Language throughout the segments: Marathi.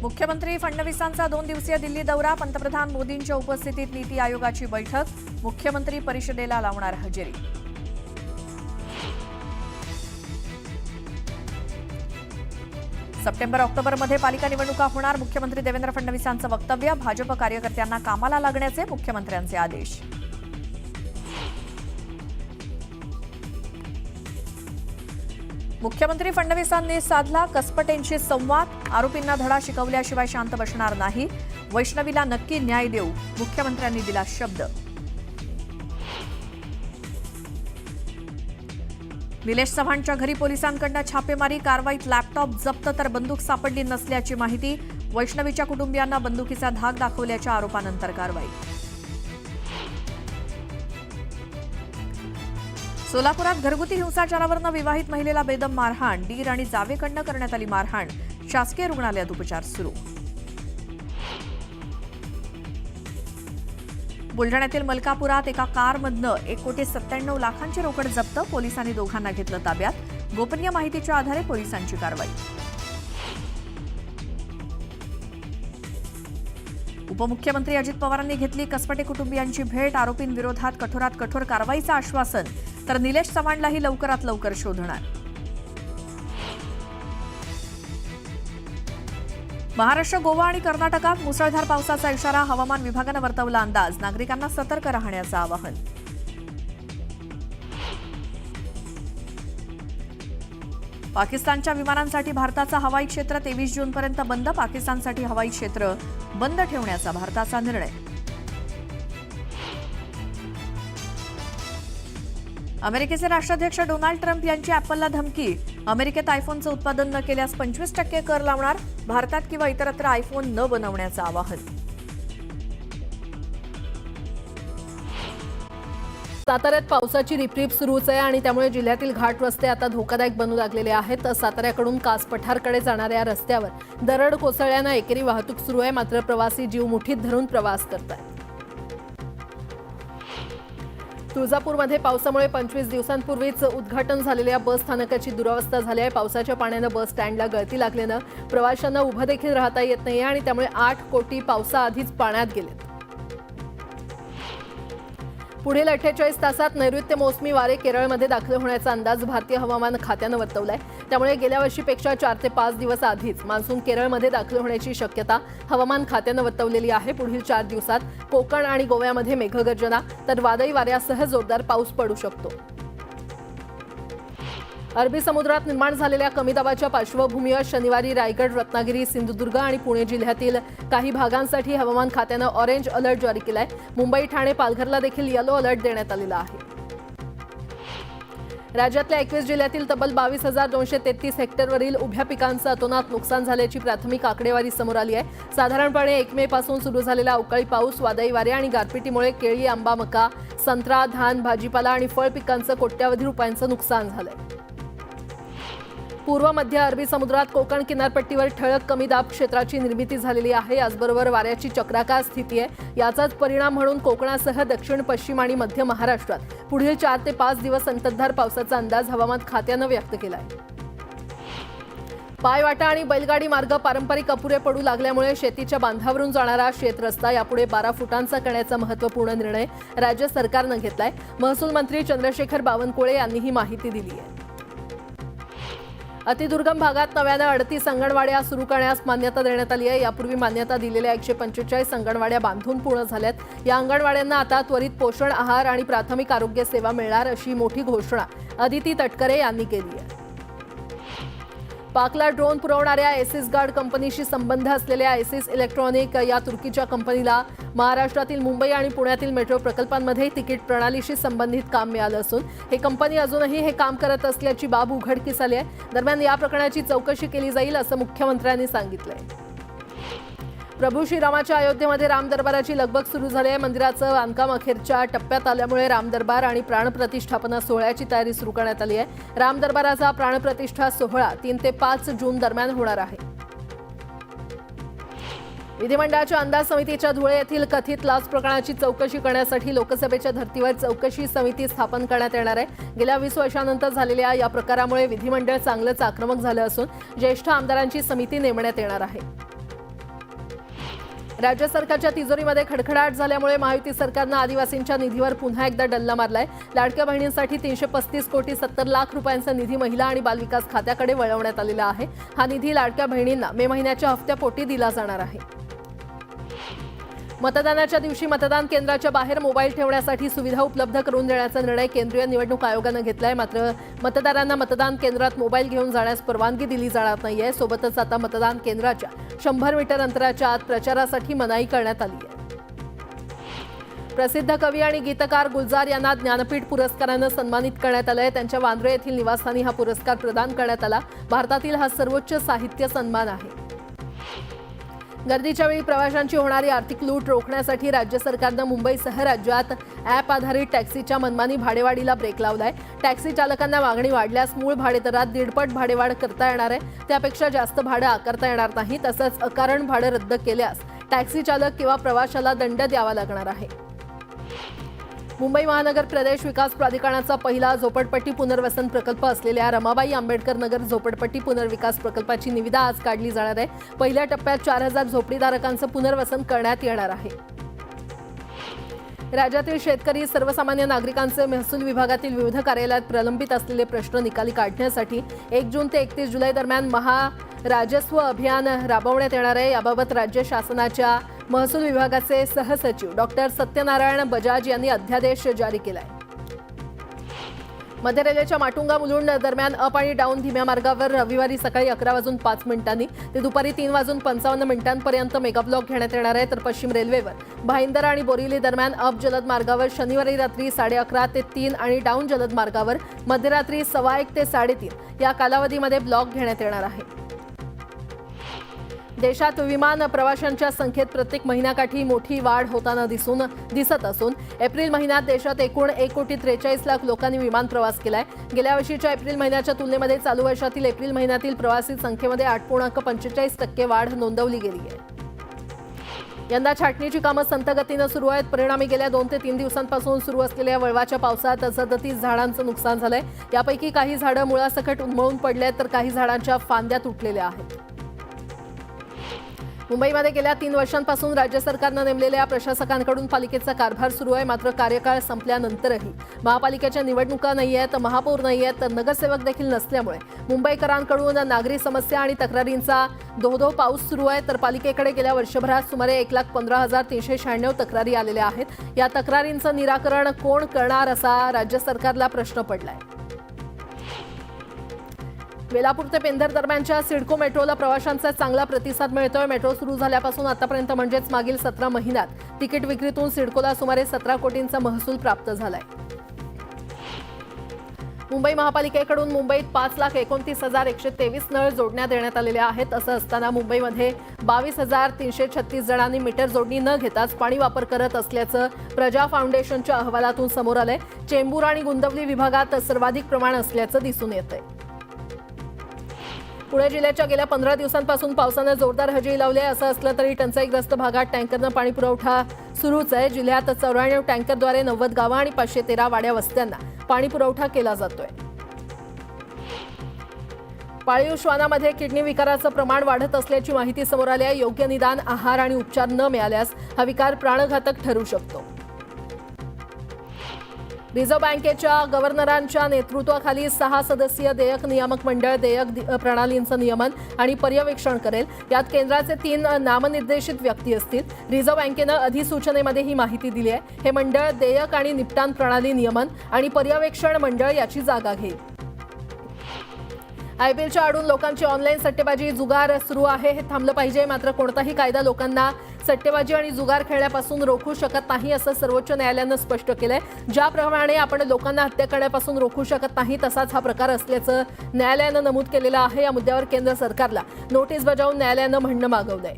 मुख्यमंत्री फडणवीसांचा 2 दिवसीय दिल्ली दौरा, पंतप्रधान मोदींच्या उपस्थितीत नीती आयोगाची बैठक, मुख्यमंत्री परिषदेला लावणार हजेरी. सप्टेंबर-ऑक्टोबरमध्ये पालिका निवडणुका होणार, मुख्यमंत्री देवेंद्र फडणवीसांचं वक्तव्य, भाजप कार्यकर्त्यांना कामाला लागण्याचे मुख्यमंत्र्यांचे आदेश. मुख्यमंत्री फडणवीसांनी साधला कसपटेंशी संवाद, आरोपींना धडा शिकवल्याशिवाय शांत बसणार नाही, वैष्णवीला नक्की न्याय देऊ, मुख्यमंत्र्यांनी दिला शब्द. निलेश चव्हाणच्या घरी पोलिसांकडून छापेमारी, कारवाईत लॅपटॉप जप्त तर बंदूक सापडली नसल्याची माहिती, वैष्णवीच्या कुटुंबियांना बंदुकीचा धाक दाखवल्याच्या आरोपानंतर कारवाई. सोलापुरात घरगुती हिंसाचारावरून विवाहित महिलेला बेदम मारहाण, दीर आणि जावेकडनं करण्यात आली मारहाण, शासकीय रुग्णालयात उपचार सुरू. बुलढाण्यातील मलकापुरात एका कारमधनं 1,97,00,000ची रोकड जप्त, पोलिसांनी दोघांना घेतलं ताब्यात, गोपनीय माहितीच्या आधारे पोलिसांची कारवाई. उपमुख्यमंत्री अजित पवारांनी घेतली कसपटे कुटुंबियांची भेट, आरोपींविरोधात कठोरात कठोर कारवाईचं आश्वासन, तर निलेश चव्हाणलाही लवकरात लवकर शोधणार. महाराष्ट्र, गोवा आणि कर्नाटकात मुसळधार पावसाचा इशारा, हवामान विभागानं वर्तवला अंदाज, नागरिकांना सतर्क राहण्याचं आवाहन. पाकिस्तानच्या विमानांसाठी भारताचा हवाई क्षेत्र 23 जूनपर्यंत बंद, पाकिस्तानसाठी हवाई क्षेत्र बंद ठेवण्याचा भारताचा निर्णय. अमेरिकेचे राष्ट्राध्यक्ष डोनाल्ड ट्रम्प यांची ॲपलला धमकी, अमेरिकेत आयफोनचं उत्पादन न केल्यास 25% कर लावणार, भारतात किंवा इतरत्र आयफोन न बनवण्याचं आवाहन. साताऱ्यात पावसाची रिपरिप सुरूच आहे आणि त्यामुळे जिल्ह्यातील घाट रस्ते आता धोकादायक बनू लागलेले आहेत. साताऱ्याकडून कास पठारकडे जाणाऱ्या रस्त्यावर दरड कोसळल्यानं एकेरी वाहतूक सुरू आहे, मात्र प्रवासी जीव मुठीत धरून प्रवास करतात. तुळजापूरमध्ये पावसामुळे 25 दिवसांपूर्वीच उद्घाटन झालेल्या बस स्थानकाची दुरवस्था झाली आहे. पावसाच्या पाण्यानं बस स्टँडला गळती लागल्यानं प्रवाशांना उभं देखील राहता येत नाही आणि त्यामुळे 8 कोटी पावसाआधीच पाण्यात गेलेत. पुढील 48 तासात नैऋत्य मोसमी वारे केरळमध्ये दाखल होण्याचा अंदाज भारतीय हवामान खात्यानं वर्तवलाय. त्यामुळे गेल्या वर्षीपेक्षा 4 ते 5 दिवस आधीच मान्सून केरळमध्ये दाखल होण्याची शक्यता हवामान खात्यानं वर्तवलेली आहे. पुढील 4 दिवसात कोकण आणि गोव्यामध्ये मेघगर्जना तर वादळी वाऱ्यासह जोरदार पाऊस पडू शकतो. अरबी समुद्रात निर्माण झालेल्या कमी दाबाच्या पार्श्वभूमीवर शनिवारी रायगड, रत्नागिरी, सिंधुदुर्ग आणि पुणे जिल्ह्यातील काही भागांसाठी हवामान खात्यानं ऑरेंज अलर्ट जारी केलाय. मुंबई, ठाणे, पालघरला देखील येलो अलर्ट देण्यात आलेला आहे. राज्यातल्या 21 जिल्ह्यातील तब्बल 22,233 हेक्टरवरील उभ्या पिकांचं अतोनात नुकसान झाल्याची प्राथमिक आकडेवारी समोर आली आहे. साधारणपणे 1 मे पासून सुरू झालेला अवकाळी पाऊस, वादळी वारे आणि गारपिटीमुळे केळी, आंबा, मका, संत्रा, धान, भाजीपाला आणि फळ पिकांचं कोट्यावधी रुपयांचं नुकसान झालंय. पूर्व मध्य अरबी समुद्रात कोकण किनारपट्टीवर ठळक कमी दाब क्षेत्राची निर्मिती झालेली आहे. याचबरोबर वाऱ्याची चक्राकार स्थिती आहे. याचाच परिणाम म्हणून कोकणासह दक्षिण, पश्चिम आणि मध्य महाराष्ट्रात पुढील 4 ते 5 दिवस संततधार पावसाचा अंदाज हवामान खात्यानं व्यक्त केला आहे. पायवाटा आणि बैलगाडी मार्ग पारंपरिक अपुरे पडू लागल्यामुळे शेतीच्या बांधावरून जाणारा शेतरस्ता यापुढे 12 फुटांचा करण्याचा महत्त्वपूर्ण निर्णय राज्य सरकारनं घेतलाय. महसूल मंत्री चंद्रशेखर बावनकुळे यांनी ही माहिती दिली आहे. अतिदुर्गम भागात नव्यानं 38 अंगणवाड्या सुरू करण्यास मान्यता देण्यात आली आहे. यापूर्वी मान्यता दिलेल्या 145 अंगणवाड्या बांधून पूर्ण झाल्यात. या अंगणवाड्यांना आता त्वरित पोषण आहार आणि प्राथमिक आरोग्य सेवा मिळणार, अशी मोठी घोषणा अदिती तटकरे यांनी केली आहे. पाकला ड्रोन पुरवणाऱ्या एसिस गार्ड कंपनीशी संबंध असलेल्या एसिस इलेक्ट्रॉनिक या तुर्कीच्या कंपनीला महाराष्ट्रातील मुंबई आणि पुण्यातील मेट्रो प्रकल्पांमध्ये तिकीट प्रणालीशी संबंधित काम मिळालं असून ही कंपनी अजूनही हे काम करत असल्याची बाब उघडकीस आली आहे. दरम्यान या प्रकरणाची चौकशी केली जाईल असं मुख्यमंत्र्यांनी सांगितलंय. प्रभू श्रीरामाच्या अयोध्येमध्ये राम दरबाराची लगबग सुरू झाली आहे. मंदिराचं बांधकाम अखेरच्या टप्प्यात आल्यामुळे राम दरबार आणि प्राणप्रतिष्ठापना सोहळ्याची तयारी सुरू करण्यात आली आहे. राम दरबाराचा प्राणप्रतिष्ठा सोहळा 3 ते 5 जून दरम्यान होणार आहे. विधिमंडळाच्या अंदाज समितीच्या धुळे येथील कथित लाच प्रकरणाची चौकशी करण्यासाठी लोकसभेच्या धर्तीवर चौकशी समिती स्थापन करण्यात येणार आहे. गेल्या 20 वर्षांनंतर झालेल्या या प्रकारामुळे विधिमंडळ चांगलंच आक्रमक झालं असून ज्येष्ठ आमदारांची समिती नेमण्यात येणार आहे. राज्य सरकारच्या तिजोरीमध्ये खडखडाट झाल्यामुळे महायुती सरकारनं आदिवासींच्या निधीवर पुन्हा एकदा डल्ला मारलाय. लाडक्या बहिणींसाठी 335 कोटी 70 लाख रुपयांचा निधी महिला आणि बालविकास खात्याकडे वळवण्यात आलेला आहे. हा निधी लाडक्या बहिणींना मे महिन्याच्या हप्त्यापोटी दिला जाणार आहे. मतदानाच्या दिवशी मतदान केंद्राच्या बाहेर मोबाईल ठेवण्यासाठी सुविधा उपलब्ध करून देण्याचा निर्णय केंद्रीय निवडणूक आयोगानं घेतलाय. मात्र मतदारांना मतदान केंद्रात मोबाईल घेऊन जाण्यास परवानगी दिली जाणार नाहीये. सोबतच आता मतदान केंद्राच्या 100 मीटर अंतराच्या आत प्रचारासाठी मनाई करण्यात आली आहे. प्रसिद्ध कवी आणि गीतकार गुलजार यांना ज्ञानपीठ पुरस्कारानं सन्मानित करण्यात आलंय. त्यांच्या वांद्रे येथील निवासस्थानी हा पुरस्कार प्रदान करण्यात आला. भारतातील हा सर्वोच्च साहित्य सन्मान आहे. गर्दीच्या वेळी प्रवाशांची होणारी आर्थिक लूट रोखण्यासाठी राज्य सरकारनं मुंबईसह राज्यात ॲप आधारित टॅक्सीच्या मनमानी भाडेवाढीला ब्रेक लावलाय. टॅक्सी चालकांना मागणी वाढल्यास मूळ भाडेदरात 1.5 भाडेवाढ करता येणार आहे. त्यापेक्षा जास्त भाडं आकारता येणार नाही. तसंच अकारण भाडं रद्द केल्यास टॅक्सी चालक किंवा प्रवाशाला दंड द्यावा लागणार आहे. मुंबई महानगर प्रदेश विकास प्राधिकरणाचा पहिला झोपडपट्टी पुनर्वसन प्रकल्प असलेल्या रमाबाई आंबेडकर नगर झोपडपट्टी पुनर्विकास प्रकल्पाची निविदा आज काढली जाणार आहे. पहिल्या टप्प्यात 4000 झोपडीधारकांचं पुनर्वसन करण्यात येणार आहे. राज्यातील शेतकरी सर्वसामान्य नागरिकांचे महसूल विभागातील विविध कार्यालयात प्रलंबित असलेले प्रश्न निकाली काढण्यासाठी 1 जून ते 31 जुलै दरम्यान महाराजस्व अभियान राबवण्यात येणार आहे. याबाबत राज्य शासनाच्या महसूल विभागाचे सहसचिव डॉक्टर सत्यनारायण बजाज यांनी अध्यादेश जारी केलाय. मध्य रेल्वेच्या माटुंगा मुलुंड दरम्यान अप आणि डाऊन धीम्या मार्गावर रविवारी सकाळी 11:05 ते दुपारी 3:55 मेगाब्लॉक घेण्यात येणार आहे. तर पश्चिम रेल्वेवर भाईंदर आणि बोरिवली दरम्यान अप जलद मार्गावर शनिवारी रात्री 11:30 ते 3 आणि डाऊन जलद मार्गावर मध्यरात्री 1:15 ते 3:30 या कालावधीमध्ये ब्लॉक घेण्यात येणार आहे. देशात विमान प्रवाशांच्या संख्येत प्रत्येक महिन्याकाठी मोठी वाढ होताना दिसत असून एप्रिल महिन्यात देशात एकूण 1,43,00,000 लोकांनी विमान प्रवास केलाय. गेल्या वर्षीच्या एप्रिल महिन्याच्या तुलनेमध्ये चालू वर्षातील एप्रिल महिन्यातील प्रवासी संख्येमध्ये 8.45% वाढ नोंदवली गेली आहे. यंदा छाटणीची कामं संथ गतीनं सुरू आहेत. परिणामी गेल्या 2 ते 3 दिवसांपासून सुरू असलेल्या वळवाच्या पावसात 37 झाडांचं नुकसान झालंय. यापैकी काही झाडं मुळासकट उन्मळून पडले आहेत तर काही झाडांच्या फांद्या तुटलेल्या आहेत. मुंबईमध्ये गेल्या 3 वर्षांपासून राज्य सरकारनं नेमलेल्या प्रशासकांकडून पालिकेचा कारभार सुरू आहे. मात्र कार्यकाळ संपल्यानंतरही महापालिकेच्या निवडणुका नाही आहेत, महापौर नाही आहेत, तर नगरसेवक देखील नसल्यामुळे मुंबईकरांकडून नागरी समस्या आणि तक्रारींचा धोधो पाऊस सुरू आहे. तर पालिकेकडे गेल्या वर्षभरात सुमारे 1,15,396 तक्रारी आलेल्या आहेत. या तक्रारींचं निराकरण कोण करणार असा राज्य सरकारला प्रश्न पडलाय. वेलापूर ते पेंधर दरम्यानच्या सिडको मेट्रोला प्रवाशांचा चांगला प्रतिसाद मिळतोय. मेट्रो सुरू झाल्यापासून आतापर्यंत म्हणजेच मागील 17 महिन्यात तिकीट विक्रीतून सिडकोला सुमारे 17 कोटींचा महसूल प्राप्त झालाय. मुंबई महापालिकेकडून मुंबईत 5,29,123 नळ जोडण्यात देण्यात आलेले आहेत. असं असताना मुंबईमध्ये 22,336 जणांनी मीटर जोडणी न घेताच पाणी वापर करत असल्याचं प्रजा फाउंडेशनच्या अहवालातून समोर आलंय. चेंबूर आणि गुंदवली विभागात सर्वाधिक प्रमाण असल्याचं दिसून येतंय. पुणे जिल्ह्याच्या गेल्या 15 दिवसांपासून पावसानं जोरदार हजेरी लावली आहे. असं असलं तरी टंचाईग्रस्त भागात टँकरनं पाणी पुरवठा सुरूच आहे. जिल्ह्यात 94 टँकरद्वारे 90 गावं आणि 513 वाड्या वस्त्यांना पाणी पुरवठा केला जातोय. पाळीव श्वानामध्ये किडनी विकाराचं प्रमाण वाढत असल्याची माहिती समोर आली आहे. योग्य निदान, आहार आणि उपचार न मिळाल्यास हा विकार प्राणघातक ठरू शकतो. रिझर्व्ह बँकेच्या गव्हर्नरांच्या नेतृत्वाखाली 6 सदस्यीय देयक नियामक मंडळ देयक प्रणालींचं नियमन आणि पर्यवेक्षण करेल. यात केंद्राचे 3 नामनिर्देशित व्यक्ती असतील. रिझर्व्ह बँकेनं अधिसूचनेमध्ये ही माहिती दिली आहे. हे मंडळ देयक आणि निपटान प्रणाली नियमन आणि पर्यवेक्षण मंडळ याची जागा घेईल. आयपीएलच्या आडून लोकांची ऑनलाईन सट्टेबाजी, जुगार सुरू आहे. हे थांबलं पाहिजे. मात्र कोणताही कायदा लोकांना सट्टेबाजी आणि जुगार खेळण्यापासून रोखू शकत नाही असं सर्वोच्च न्यायालयानं स्पष्ट केलंय. ज्याप्रमाणे आपण लोकांना हत्या करण्यापासून रोखू शकत नाही तसाच हा प्रकार असल्याचं न्यायालयानं नमूद केलेलं आहे. या मुद्द्यावर केंद्र सरकारला नोटीस बजावून न्यायालयानं म्हणणं मागवलंय.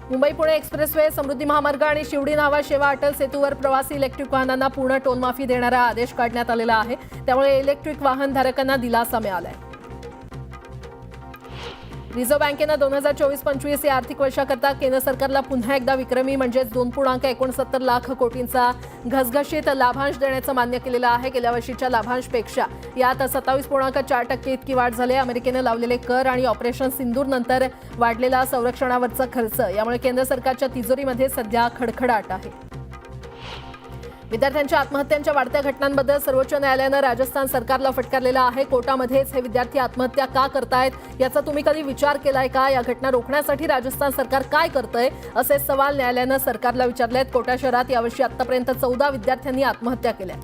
मुंबई पुणे एक्सप्रेसवे, समृद्धी महामार्ग आणि शिवडी नावा शेवा अटल सेतूवर प्रवासी इलेक्ट्रिक वाहनांना पूर्ण टोलमाफी देणारा आदेश काढण्यात आलेला आहे. त्यामुळे इलेक्ट्रिक वाहन धारकांना दिलासा मिळालाय. रिझर्व्ह बँकेनं 2024-25 या आर्थिक वर्षाकरता केंद्र सरकारला पुन्हा एकदा विक्रमी म्हणजेच 2.69 लाख कोटींचा घसघशीत लाभांश देण्याचं मान्य केलेलं आहे. गेल्या वर्षीच्या लाभांशपेक्षा यात 27.4% इतकी वाढ झाली. अमेरिकेनं लावलेले कर आणि ऑपरेशन सिंदूर नंतर वाढलेला संरक्षणावरचा खर्च यामुळे केंद्र सरकारच्या तिजोरीमध्ये सध्या खडखडाट आहे. विद्यार्थ्यांच्या आत्महत्यांच्या वाढत्या घटनांबद्दल सर्वोच्च न्यायालयानं राजस्थान सरकारला फटकारलेलं आहे. कोर्टामध्येच हे विद्यार्थी आत्महत्या का करतायत याचा तुम्ही कधी विचार केलाय का? या घटना रोखण्यासाठी राजस्थान सरकार काय करतंय असे सवाल न्यायालयानं सरकारला विचारले आहेत. कोटा शहरात यावर्षी आतापर्यंत 14 विद्यार्थ्यांनी आत्महत्या केल्या.